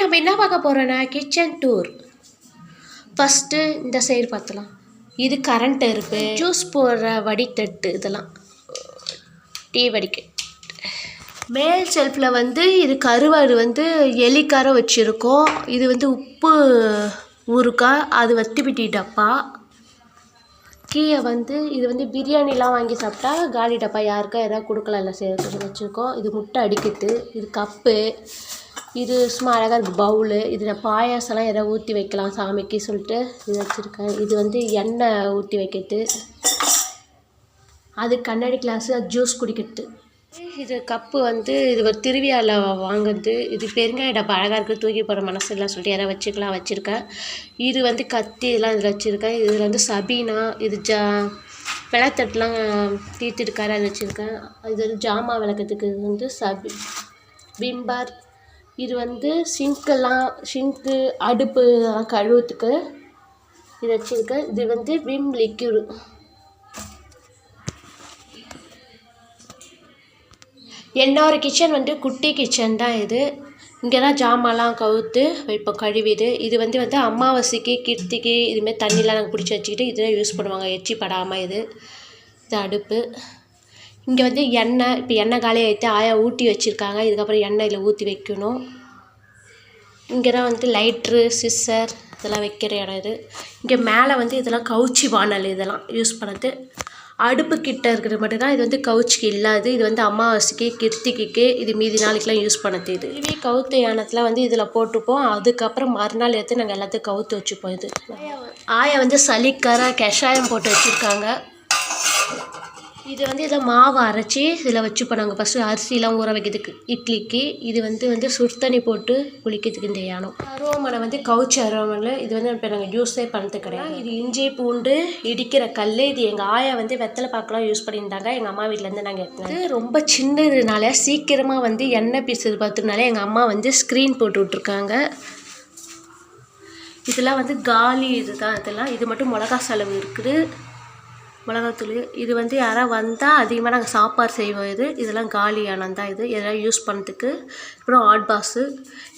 நம்ம என்ன பார்க்க போகிறோன்னா கிச்சன் டூர். ஃபஸ்ட்டு இந்த சைடு பார்த்தலாம். இது கரண்ட் அடுப்பு, ஜூஸ் போடுற வடித்தட்டு, இதெல்லாம் டீ வடிக்க. மேல் செல்ஃபில் வந்து இது கருவாடு வந்து எலிக்கார வச்சுருக்கோம். இது வந்து உப்பு ஊறுக்காய், அது வத்திப்பிட்டி டப்பா. கீழே வந்து இது வந்து பிரியாணிலாம் வாங்கி சாப்பிட்டா காலி டப்பா, யாருக்கா எதாவது கொடுக்கலாம்ல சேர்த்து வச்சுருக்கோம். இது முட்டை அடிக்கிறது, இது கப்பு, இது சும்மா அழகாக இருக்குது பவுலு. இதில் பாயாசம்லாம் எதாவது ஊற்றி வைக்கலாம் சாமிக்கு சொல்லிட்டு இது வச்சுருக்கேன். இது வந்து எண்ணெய் ஊற்றி வைக்கிறது, அது கண்ணாடி கிளாஸு, அது ஜூஸ் குடிக்கிறது. இது கப்பு வந்து இது ஒரு திருவிழாவில் வாங்குறது. இது பெருங்காய டப்பா அழகாக இருக்குது, தூக்கி போகிற மனசு இல்லை சொல்லிட்டு யாராவது வச்சுருக்கேன். இது வந்து கத்தி இதெல்லாம் இதில் வச்சுருக்கேன். இதில் வந்து சபீனா, இது விளத்தட்டுலாம் தீர்த்துருக்காரு, அது வச்சுருக்கேன். இது வந்து ஜாமா விளக்கத்துக்கு இது வந்து விம்பார். இது வந்து ஷிங்க்கு அடுப்பு கழுவுறதுக்கு இது வச்சுருக்கேன். இது வந்து விம் லிக்யூடு. என்னோட கிச்சன் வந்து குட்டி கிச்சன் தான். இது இங்கே தான் ஜாமான்லாம் கவுத்து வைப்போம் கழுவிது. இது வந்து அமாவாசைக்கு கிருத்திக்கு இதுமாரி தண்ணிலாம் நாங்கள் பிடிச்சி வச்சுக்கிட்டு இதெல்லாம் யூஸ் பண்ணுவாங்க, எச்சி படாமல். இது அடுப்பு. இங்கே வந்து எண்ணெய், இப்போ எண்ணெய் காலி ஆகிட்டு ஆயா ஊற்றி வச்சுருக்காங்க. இதுக்கப்புறம் எண்ணெய் இதில் ஊற்றி வைக்கணும். இங்கே தான் வந்து லைட்ரு, சிஸ்ஸர் இதெல்லாம் வைக்கிற இடம். இது இங்கே மேலே வந்து இதெல்லாம் கவுச்சி வானல், இதெல்லாம் யூஸ் பண்ணுறது. அடுப்பு கிட்ட இருக்கிறது மட்டும்தான் இது வந்து கவுச்சிக்கு இல்லாது. இது வந்து அமாவாசைக்கு கிருத்திகைக்கு இது மீதி நாளைக்கெலாம் யூஸ் பண்ணது. இதுவே கவுத்து யானத்தில் வந்து இதில் போட்டுப்போம். அதுக்கப்புறம் மறுநாள் எடுத்து நாங்கள் எல்லாத்தையும் கவுத்து வச்சுப்போம். இது ஆயா வந்து சளிக்கார கஷாயம் போட்டு வச்சுருக்காங்க. இது வந்து இதில் மாவு அரைச்சி இதில் வச்சுப்போம் நாங்கள். ஃபஸ்ட்டு அரிசிலாம் ஊற வைக்கிறதுக்கு இட்லிக்கு. இது வந்து சுடுதண்ணி போட்டு குளிக்கிறதுக்கு இந்த யானம். அருவமனை வந்து கவுச்சி அருவமனை. இது வந்து இப்போ நாங்கள் யூஸே பண்ணுறது கிடையாது. இது இஞ்சி பூண்டு இடிக்கிற கல். இது எங்கள் ஆயா வந்து வெத்தலை பாக்கெலாம் யூஸ் பண்ணியிருந்தாங்க. எங்கள் அம்மா வீட்டிலேருந்து நாங்கள் எடுத்தோம். இது ரொம்ப சின்னதுனால சீக்கிரமாக வந்து எண்ணெய் பீசுறது பார்த்துனால எங்கள் அம்மா வந்து ஸ்க்ரீன் போட்டு விட்ருக்காங்க. இதெல்லாம் வந்து காலி இதுதான். இதெல்லாம் இது மட்டும் மிளகா செலவு இருக்குது, மிளகாத்தூள். இது வந்து யாராவது வந்தால் அதிகமாக நாங்கள் சாப்பாடு செய்வோம். இதெல்லாம் காலியானதான். இதெல்லாம் யூஸ் பண்ணுறதுக்கு. அப்புறம் ஹாட் பாக்ஸு.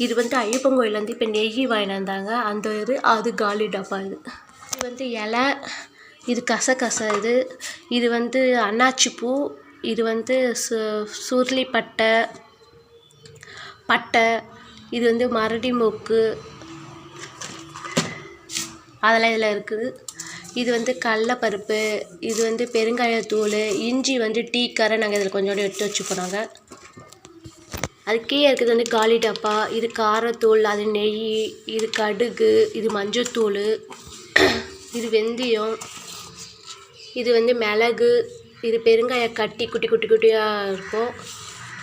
இது வந்து ஐயப்பன் கோயிலேருந்து இப்போ நெய் வாங்கிட்டு வந்தாங்க, அந்த அது காலி டப்பா. இது வந்து இலை, இது கசகசை. இது வந்து அன்னாச்சி பூ. இது வந்து சுருளி பட்டை. இது வந்து மரடி மூக்கு, அதெல்லாம் இதில் இருக்குது. இது வந்து கடலப்பருப்பு. இது வந்து பெருங்காயத்தூள். இஞ்சி வந்து டீக்கார நாங்கள் இதில் கொஞ்சோண்டு எடுத்து வச்சுப்போம் நாங்கள். அது கீழே இருக்கிறது வந்து காலி டப்பா. இது காரத்தூள், அது நெய், இது கடுகு, இது மஞ்சத்தூள், இது வெந்தயம், இது வந்து மிளகு, இது பெருங்காய கட்டி குட்டி குட்டி குட்டியாக இருக்கும்.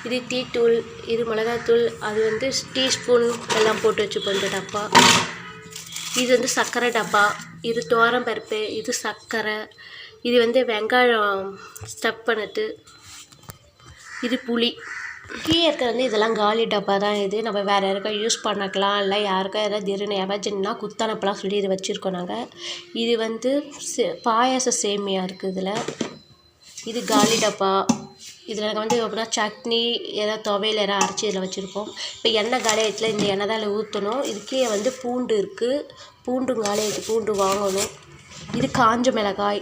இது டீத்தூள், இது மிளகாத்தூள், அது வந்து டீஸ்பூன் எல்லாம் போட்டு வச்சுப்போம் இந்த டப்பா. இது வந்து சர்க்கரை டப்பா. இது பருப்பு, இது சர்க்கரை, இது வந்து வெங்காயம் ஸ்டஃப் பண்ணது, இது புளி. கீழே இருக்கிறது வந்து இதெல்லாம் காலி டப்பா தான். இது நம்ம வேறு யாருக்கா யூஸ் பண்ணிக்கலாம், இல்லை யாருக்கா ஏதாவது திடீர்னு எமர்ஜென்சினா குத்தனப்பெல்லாம் சொல்லி இது வச்சுருக்கோம் நாங்கள். இது வந்து பாயாச சேமியா இருக்குது இதில். இது காலி டப்பா. இதில் நாங்கள் வந்து எப்படின்னா சட்னி ஏதாவது துவையல் ஏதாவது அரைச்சி இதில் வச்சுருப்போம். இப்போ எண்ணெய் காலியாயத்தில் இந்த எண்ணெய் தான் இதில் ஊற்றணும். இதுக்கே வந்து பூண்டு இருக்குது, பூண்டும் காலியாயிட்டு பூண்டு வாங்கணும். இது காஞ்ச மிளகாய்,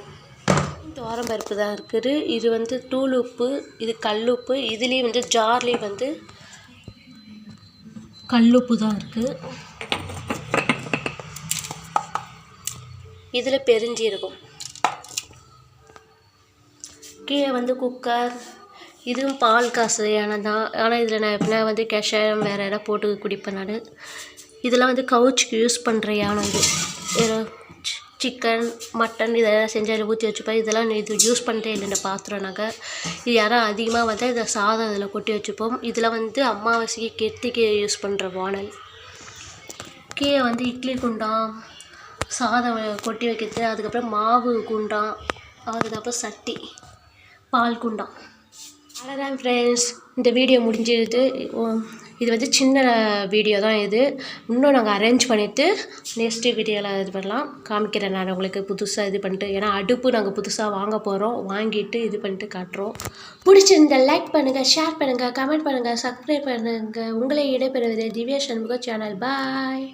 பருப்பு தான் இருக்குது. இது வந்து தூள் உப்பு, இது கல்லுப்பு. இதுலேயும் வந்து ஜார்லேயும் வந்து கல்லுப்பு தான் இருக்குது. இதில் பெருஞ்சீரகம். கீழே வந்து குக்கர். இதுவும் பால் காசு யானதான். ஆனால் இதில் நான் எப்படின்னா வந்து கஷாயம் வேறு இடம் போட்டு குடிப்பேன் நான். இதெல்லாம் வந்து கவுச்சிக்கு யூஸ் பண்ணுற யானம். இது சிக்கன் மட்டன் இதெல்லாம் செஞ்சால் ஊற்றி வச்சுப்பேன். இதெல்லாம் இது யூஸ் பண்ணுறே இல்லை இந்த பாத்திரம் நாங்கள். இது யாரும் அதிகமாக வந்து இதை சாதம் இதில் கொட்டி வச்சுப்போம். இதில் வந்து அமாவாசைக்கு கெத்திக்கு யூஸ் பண்ணுற வானல். கீழே வந்து இட்லி குண்டான், சாதம் கொட்டி வைக்கிறது, அதுக்கப்புறம் மாவு குண்டான், அதுக்கப்புறம் சட்டி, பால் குண்டான். அவ்வளோதான் ஃப்ரெண்ட்ஸ், இந்த வீடியோ முடிஞ்சிடுது. இது வந்து சின்ன வீடியோ தான் இது. இன்னும் நாங்கள் அரேஞ்ச் பண்ணிவிட்டு நெக்ஸ்ட்டு வீடியோவில் இது பண்ணலாம், காமிக்கிறேன் நான் உங்களுக்கு புதுசாக இது பண்ணிட்டு. ஏன்னா அடுப்பு நாங்கள் புதுசாக வாங்க போகிறோம், வாங்கிட்டு இது பண்ணிட்டு காட்டுறோம். பிடிச்சிருந்தா லைக் பண்ணுங்கள், ஷேர் பண்ணுங்கள், கமெண்ட் பண்ணுங்கள், சப்ஸ்கிரைப் பண்ணுங்கள். உங்களை இடைபெறுவது திவ்யா சண்முக சேனல். பாய்.